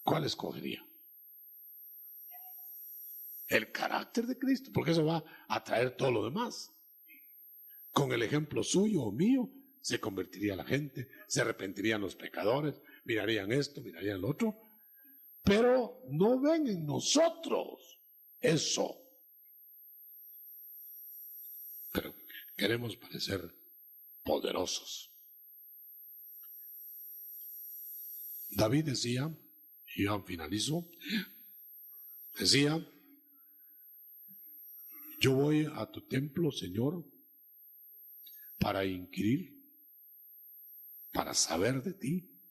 Speaker 1: ¿cuál escogería? El carácter de Cristo, porque eso va a traer todo lo demás. Con el ejemplo suyo o mío, se convertiría la gente, se arrepentirían los pecadores, mirarían esto, mirarían lo otro, pero no ven en nosotros eso. Pero queremos parecer poderosos. David decía, y yo finalizo, decía: yo voy a tu templo, Señor, para inquirir, para saber de ti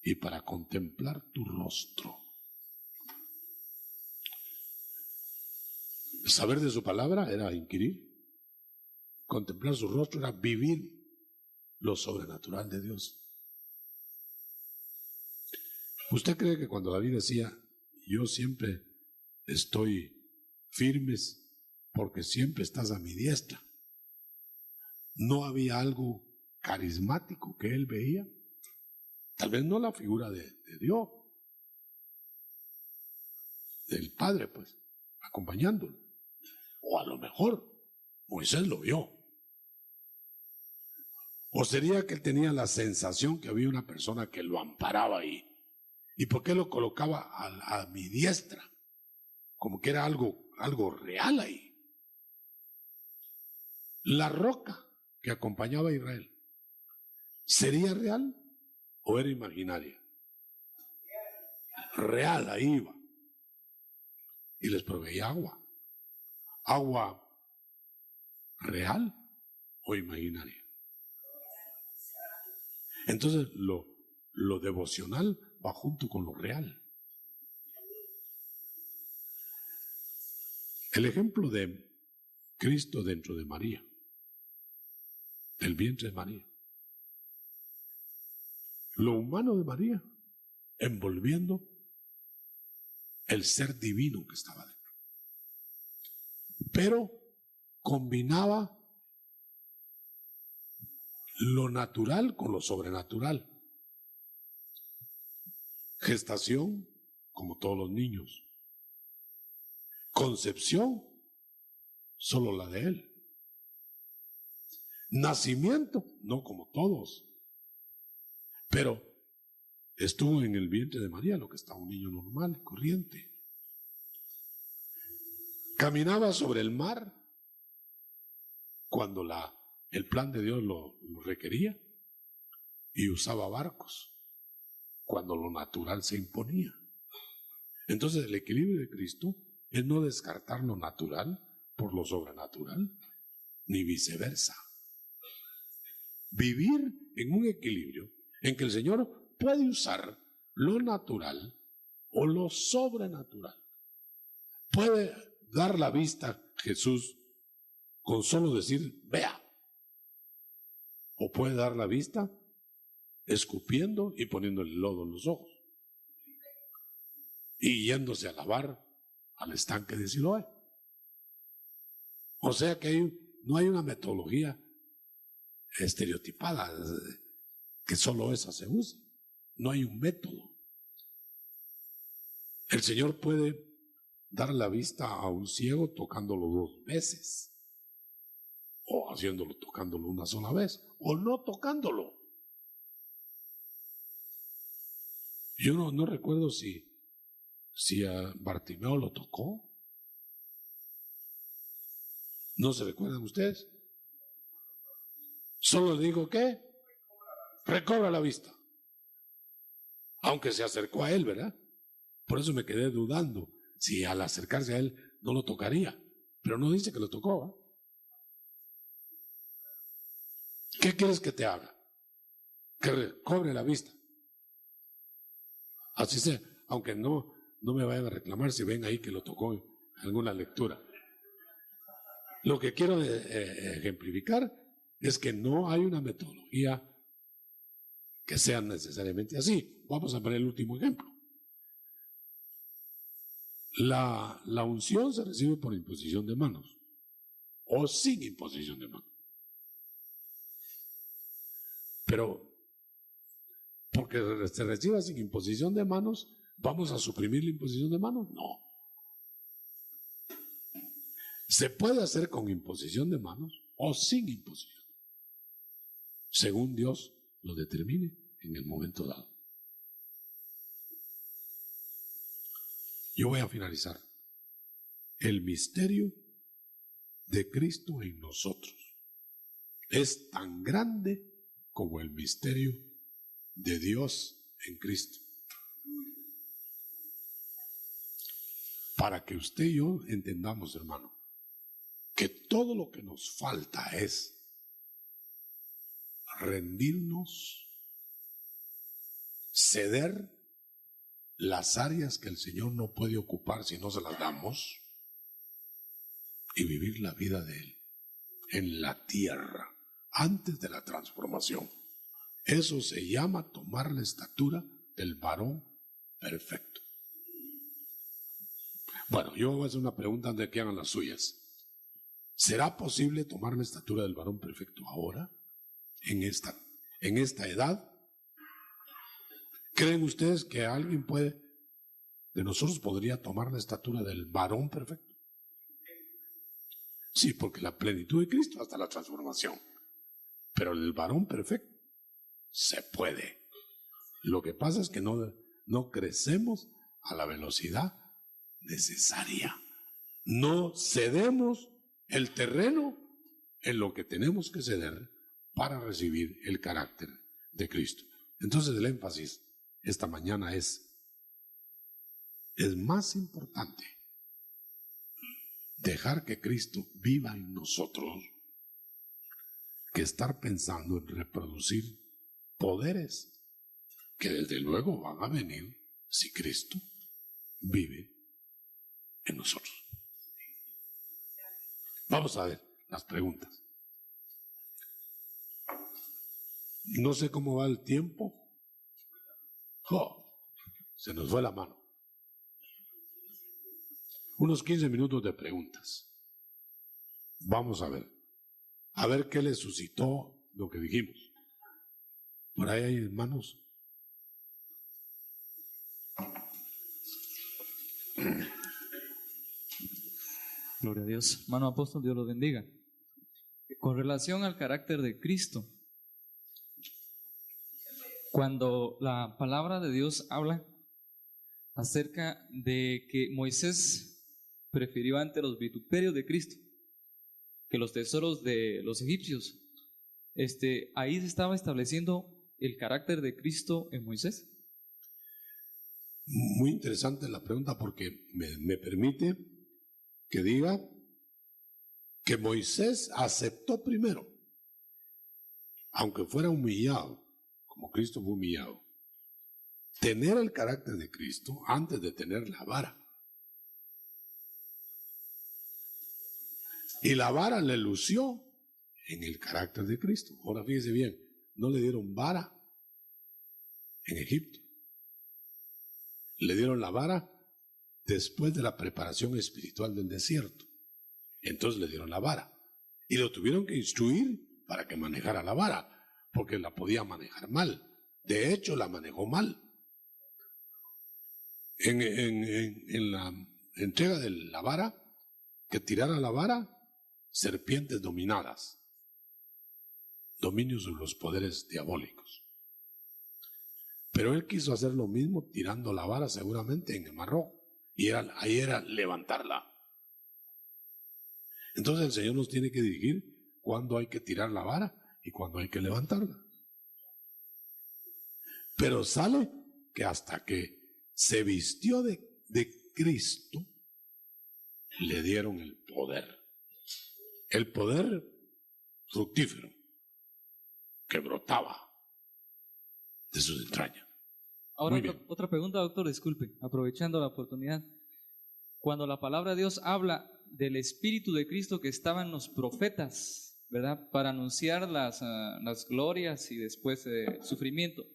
Speaker 1: y para contemplar tu rostro. Saber de su palabra era inquirir, contemplar su rostro era vivir lo sobrenatural de Dios. ¿Usted cree que cuando David decía, yo siempre estoy firmes porque siempre estás a mi diestra, no había algo carismático que él veía? Tal vez no la figura de Dios, del Padre, pues, acompañándolo. O a lo mejor Moisés lo vio. O sería que él tenía la sensación que había una persona que lo amparaba ahí. ¿Y por qué lo colocaba a mi diestra? Como que era algo real ahí. La roca que acompañaba a Israel, ¿sería real o era imaginaria? Real, ahí iba. Y les proveía agua. ¿Agua real o imaginaria? Entonces lo devocional va junto con lo real. El ejemplo de Cristo dentro de María, del vientre de María. Lo humano de María envolviendo el ser divino que estaba dentro. Pero combinaba lo natural con lo sobrenatural. Gestación, como todos los niños. Concepción, solo la de él. Nacimiento, no como todos. Pero estuvo en el vientre de María, lo que está un niño normal, corriente. Caminaba sobre el mar cuando el plan de Dios lo requería, y usaba barcos cuando lo natural se imponía. Entonces el equilibrio de Cristo es no descartar lo natural por lo sobrenatural, ni viceversa. Vivir en un equilibrio en que el Señor puede usar lo natural o lo sobrenatural. Puede dar la vista Jesús con solo decir, vea. O puede dar la vista escupiendo y poniéndole lodo en los ojos. Y yéndose a lavar al estanque de Siloé. O sea que no hay una metodología estereotipada que solo esa se use. No hay un método. El Señor puede dar la vista a un ciego tocándolo 2 veces, o tocándolo una sola vez, o no tocándolo. Yo no recuerdo si a Bartimeo lo tocó. ¿No se recuerdan ustedes? Solo le digo que recobra la vista. Aunque se acercó a él, ¿verdad? Por eso me quedé dudando si al acercarse a él no lo tocaría. Pero no dice que lo tocó, ¿eh? ¿Qué quieres que te haga? Que recobre la vista. Así sea, aunque no me vayan a reclamar si ven ahí que lo tocó en alguna lectura. Lo que quiero ejemplificar es que no hay una metodología que sea necesariamente así. Vamos a poner el último ejemplo. La unción se recibe por imposición de manos o sin imposición de manos. Pero porque se reciba sin imposición de manos, ¿vamos a suprimir la imposición de manos? No. Se puede hacer con imposición de manos o sin imposición, según Dios lo determine en el momento dado. Yo voy a finalizar. El misterio de Cristo en nosotros es tan grande como el misterio de Dios en Cristo. Para que usted y yo entendamos, hermano, que todo lo que nos falta es rendirnos, ceder las áreas que el Señor no puede ocupar si no se las damos, y vivir la vida de Él en la tierra antes de la transformación. Eso se llama tomar la estatura del varón perfecto. Bueno, yo voy a hacer una pregunta antes de que hagan las suyas. ¿Será posible tomar la estatura del varón perfecto ahora, en esta edad? ¿Creen ustedes que alguien de nosotros podría tomar la estatura del varón perfecto? Sí, porque la plenitud de Cristo hasta la transformación. Pero el varón perfecto se puede. Lo que pasa es que no crecemos a la velocidad necesaria. No cedemos el terreno en lo que tenemos que ceder para recibir el carácter de Cristo. Entonces el énfasis esta mañana es más importante dejar que Cristo viva en nosotros que estar pensando en reproducir poderes que desde luego van a venir si Cristo vive en nosotros. Vamos a ver las preguntas. No sé cómo va el tiempo. Se nos fue la mano. Unos 15 minutos de preguntas. Vamos a ver qué le suscitó lo que dijimos. Por ahí hay hermanos.
Speaker 3: Gloria a Dios. Hermano apóstol, Dios los bendiga. Con relación al carácter de Cristo, cuando la palabra de Dios habla acerca de que Moisés prefirió ante los vituperios de Cristo que los tesoros de los egipcios, ahí se estaba estableciendo el carácter de Cristo en Moisés.
Speaker 1: Muy interesante la pregunta porque me permite que diga que Moisés aceptó primero, aunque fuera humillado, como Cristo fue humillado, tener el carácter de Cristo antes de tener la vara. Y la vara le lució en el carácter de Cristo. Ahora fíjese bien, no le dieron vara en Egipto. Le dieron la vara después de la preparación espiritual del desierto. Entonces le dieron la vara. Y lo tuvieron que instruir para que manejara la vara, porque la podía manejar mal. De hecho, la manejó mal. En la entrega de la vara, que tirara la vara, serpientes dominadas, dominios de los poderes diabólicos. Pero él quiso hacer lo mismo tirando la vara seguramente en el Mar Rojo. Y ahí era levantarla. Entonces el Señor nos tiene que dirigir cuándo hay que tirar la vara y cuándo hay que levantarla. Pero sale que hasta que se vistió de Cristo, le dieron el poder fructífero que brotaba de sus entrañas.
Speaker 3: Ahora otra pregunta, doctor, disculpe, aprovechando la oportunidad. Cuando la palabra de Dios habla del Espíritu de Cristo que estaba en los profetas, ¿verdad? Para anunciar las glorias y después sufrimiento.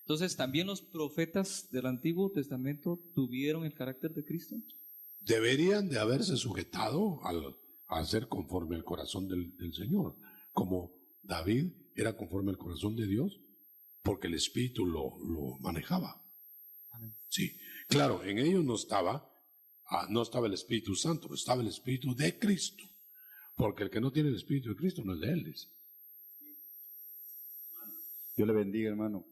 Speaker 3: Entonces, ¿también los profetas del Antiguo Testamento tuvieron el carácter de Cristo?
Speaker 1: Deberían de haberse sujetado a ser conforme al corazón del Señor, como David era conforme al corazón de Dios, porque el Espíritu lo manejaba.
Speaker 3: Amén.
Speaker 1: Sí, claro, en ellos no estaba el Espíritu Santo, pero estaba el Espíritu de Cristo, porque el que no tiene el Espíritu de Cristo no es de él.
Speaker 4: Dios le bendiga, hermano.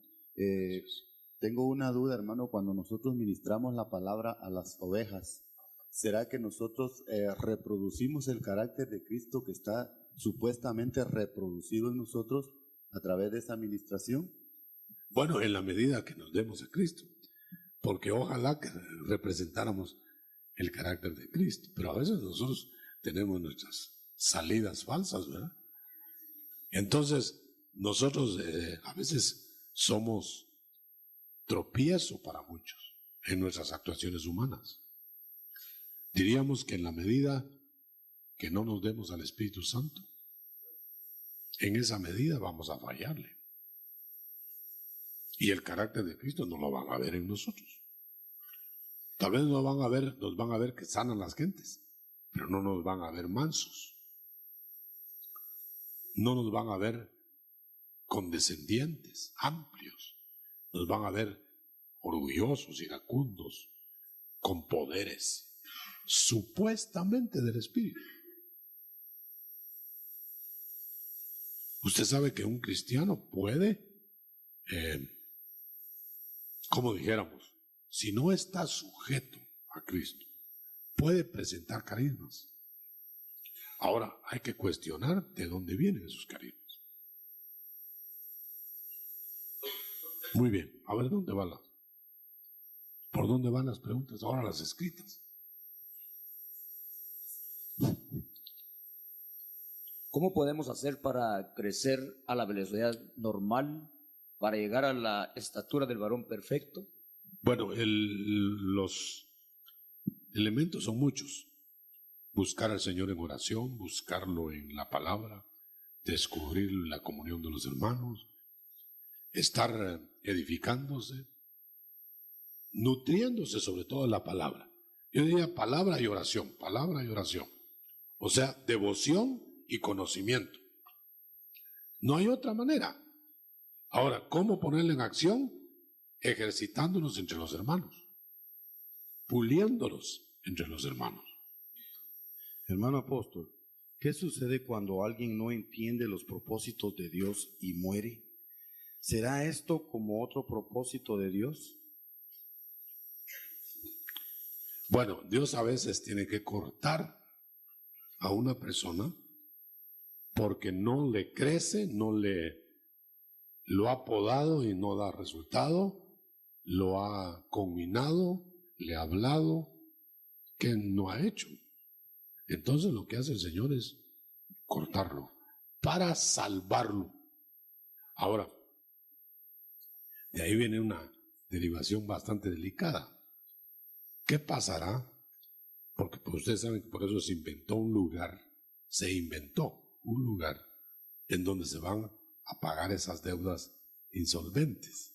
Speaker 4: Tengo una duda, hermano, cuando nosotros ministramos la palabra a las ovejas, ¿será que nosotros reproducimos el carácter de Cristo que está supuestamente reproducido en nosotros a través de esa administración?
Speaker 1: Bueno, en la medida que nos demos a Cristo, porque ojalá que representáramos el carácter de Cristo, pero a veces nosotros tenemos nuestras salidas falsas, ¿verdad? Entonces, nosotros a veces somos tropiezo para muchos en nuestras actuaciones humanas. Diríamos que en la medida que no nos demos al Espíritu Santo, en esa medida vamos a fallarle. Y el carácter de Cristo no lo van a ver en nosotros. Tal vez nos van a ver que sanan las gentes, pero no nos van a ver mansos. No nos van a ver condescendientes, amplios. Nos van a ver orgullosos, iracundos, con poderes, supuestamente del Espíritu. Usted sabe que un cristiano puede, como dijéramos, si no está sujeto a Cristo, puede presentar carismas. Ahora hay que cuestionar de dónde vienen esos carismas. Muy bien, a ver dónde van ¿por dónde van las preguntas? Ahora las escritas.
Speaker 5: ¿Cómo podemos hacer para crecer a la velocidad normal para llegar a la estatura del varón perfecto?
Speaker 1: Bueno, los elementos son muchos. Buscar al Señor en oración, buscarlo en la palabra, descubrir la comunión de los hermanos, estar edificándose, nutriéndose sobre todo de la palabra. Yo diría palabra y oración, palabra y oración. O sea, devoción y conocimiento. No hay otra manera. Ahora, ¿cómo ponerlo en acción? Ejercitándonos entre los hermanos, puliéndonos entre los hermanos.
Speaker 6: Hermano apóstol, ¿qué sucede cuando alguien no entiende los propósitos de Dios y muere? ¿Será esto como otro propósito de Dios?
Speaker 1: Bueno, Dios a veces tiene que cortar a una persona porque no le crece, lo ha podado y no da resultado, lo ha conminado, le ha hablado, que no ha hecho. Entonces lo que hace el Señor es cortarlo para salvarlo. Ahora, de ahí viene una derivación bastante delicada. ¿Qué pasará? Porque pues, ustedes saben que por eso se inventó un lugar en donde se van a pagar esas deudas insolventes.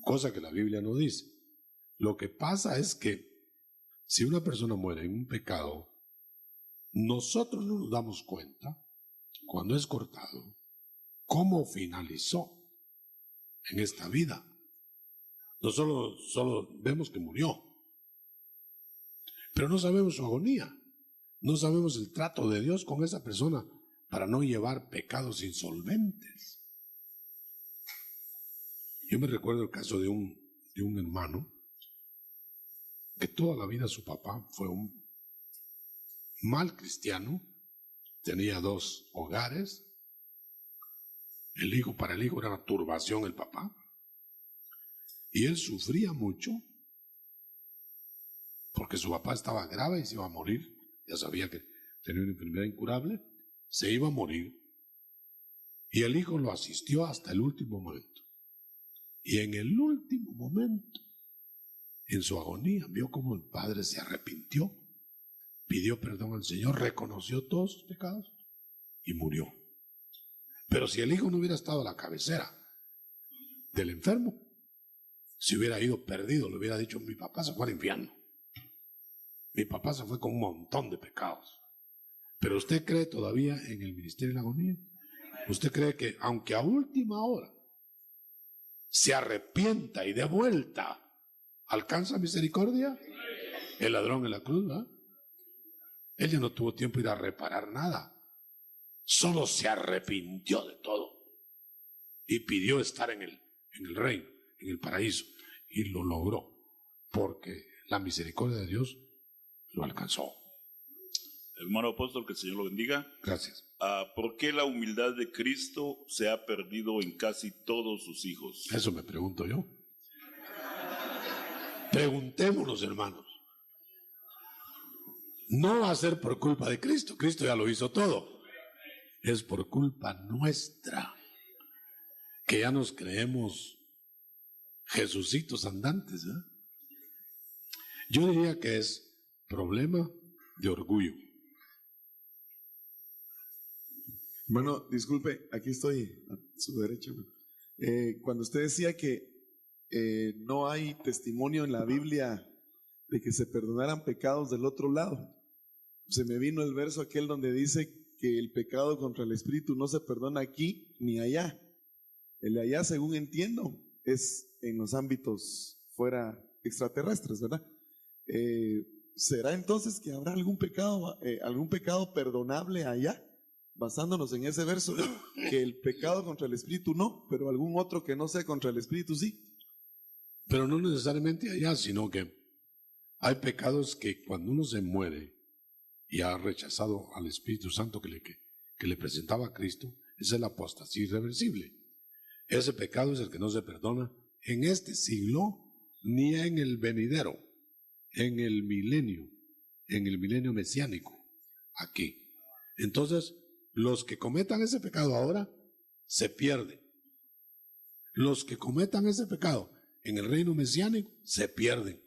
Speaker 1: Cosa que la Biblia no dice. Lo que pasa es que si una persona muere en un pecado, nosotros no nos damos cuenta, cuando es cortado, cómo finalizó en esta vida. Nosotros solo vemos que murió, pero no sabemos su agonía, no sabemos el trato de Dios con esa persona para no llevar pecados insolventes. Yo me recuerdo el caso de un hermano que toda la vida su papá fue un mal cristiano, tenía 2 hogares, para el hijo era una turbación el papá, y él sufría mucho porque su papá estaba grave y se iba a morir, ya sabía que tenía una enfermedad incurable, se iba a morir, y el hijo lo asistió hasta el último momento, y en el último momento, en su agonía, vio como el padre se arrepintió, pidió perdón al Señor, reconoció todos sus pecados y murió. Pero si el hijo no hubiera estado a la cabecera del enfermo, se hubiera ido perdido, le hubiera dicho, mi papá se fue al infierno. Mi papá se fue con un montón de pecados. Pero usted cree todavía en el ministerio de la agonía. ¿Usted cree que aunque a última hora se arrepienta y de vuelta alcanza misericordia? El ladrón en la cruz, ¿verdad? Él ya no tuvo tiempo de ir a reparar nada. Solo se arrepintió de todo y pidió estar en el reino, en el paraíso, y lo logró porque la misericordia de Dios lo alcanzó.
Speaker 7: Hermano apóstol, que el Señor lo bendiga.
Speaker 1: Gracias.
Speaker 7: ¿Por qué la humildad de Cristo se ha perdido en casi todos sus hijos?
Speaker 1: Eso me pregunto yo. Preguntémonos, hermanos. No va a ser por culpa de Cristo. Cristo ya lo hizo todo. Es por culpa nuestra, que ya nos creemos Jesucitos andantes, ¿eh? Yo diría que es problema de orgullo.
Speaker 8: Bueno, disculpe, aquí estoy a su derecha. Cuando usted decía que no hay testimonio en la Biblia de que se perdonaran pecados del otro lado, se me vino el verso aquel donde dice que el pecado contra el espíritu no se perdona aquí ni allá. El de allá, según entiendo, es en los ámbitos fuera extraterrestres, ¿verdad? ¿Será entonces que habrá algún pecado perdonable allá? Basándonos en ese verso, que el pecado contra el espíritu no, pero algún otro que no sea contra el espíritu sí.
Speaker 1: Pero no necesariamente allá, sino que hay pecados que cuando uno se muere y ha rechazado al Espíritu Santo que le presentaba a Cristo, es la apostasía irreversible. Ese pecado es el que no se perdona en este siglo ni en el venidero, en el milenio mesiánico, aquí. Entonces, los que cometan ese pecado ahora se pierden. Los que cometan ese pecado en el reino mesiánico se pierden.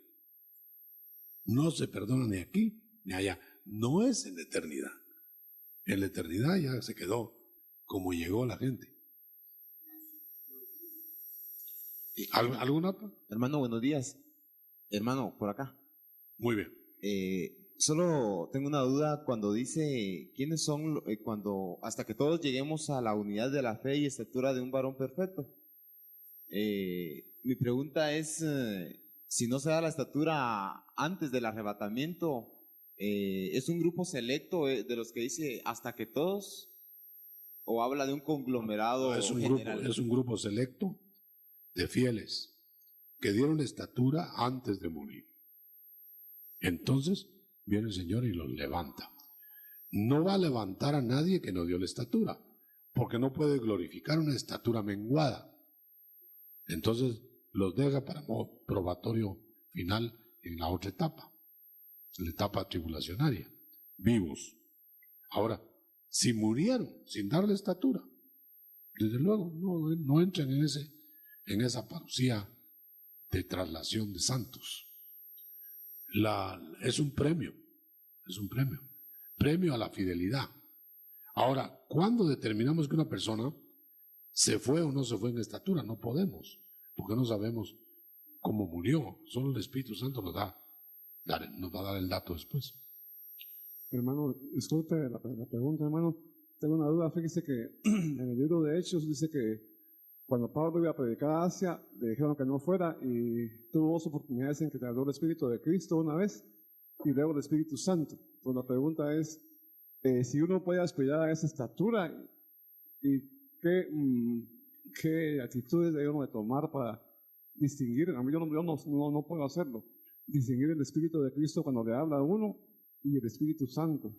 Speaker 1: No se perdonan ni aquí ni allá. No es en la eternidad. En la eternidad ya se quedó como llegó la gente. ¿Alguna otra?
Speaker 9: Hermano, buenos días. Hermano, por acá.
Speaker 1: Muy bien.
Speaker 9: Solo tengo una duda cuando dice quiénes son, cuando hasta que todos lleguemos a la unidad de la fe y estatura de un varón perfecto. Mi pregunta es, si no se da la estatura antes del arrebatamiento, ¿es un grupo selecto de los que dice hasta que todos? ¿O habla de un conglomerado general?
Speaker 1: Es un grupo selecto de fieles que dieron estatura antes de morir. Entonces viene el Señor y los levanta. No va a levantar a nadie que no dio la estatura, porque no puede glorificar una estatura menguada. Entonces los deja para probatorio final en la otra etapa, la etapa tribulacionaria, vivos. Ahora, si murieron sin darle estatura, desde luego no entran en esa parucía de traslación de santos. Es un premio a la fidelidad. Ahora, ¿cuándo determinamos que una persona se fue o no se fue en estatura? No podemos, porque no sabemos cómo murió. Solo el Espíritu Santo nos va a dar el dato después.
Speaker 10: Hermano, disculpe la pregunta, hermano. Tengo una duda. Fíjese que en el libro de Hechos dice que cuando Pablo iba a predicar a Asia, le dijeron que no fuera y tuvo dos oportunidades en que le habló el Espíritu de Cristo una vez y luego el Espíritu Santo. Pues la pregunta es, si uno puede aspirar a esa estatura y qué actitudes debe uno de tomar para distinguir. A mí yo no puedo hacerlo. Distinguir el Espíritu de Cristo cuando le habla a uno y el Espíritu Santo.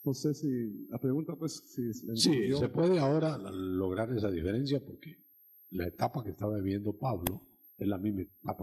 Speaker 10: No sé si la pregunta, pues, si
Speaker 1: sí, se puede ahora lograr esa diferencia porque la etapa que estaba viviendo Pablo es la misma etapa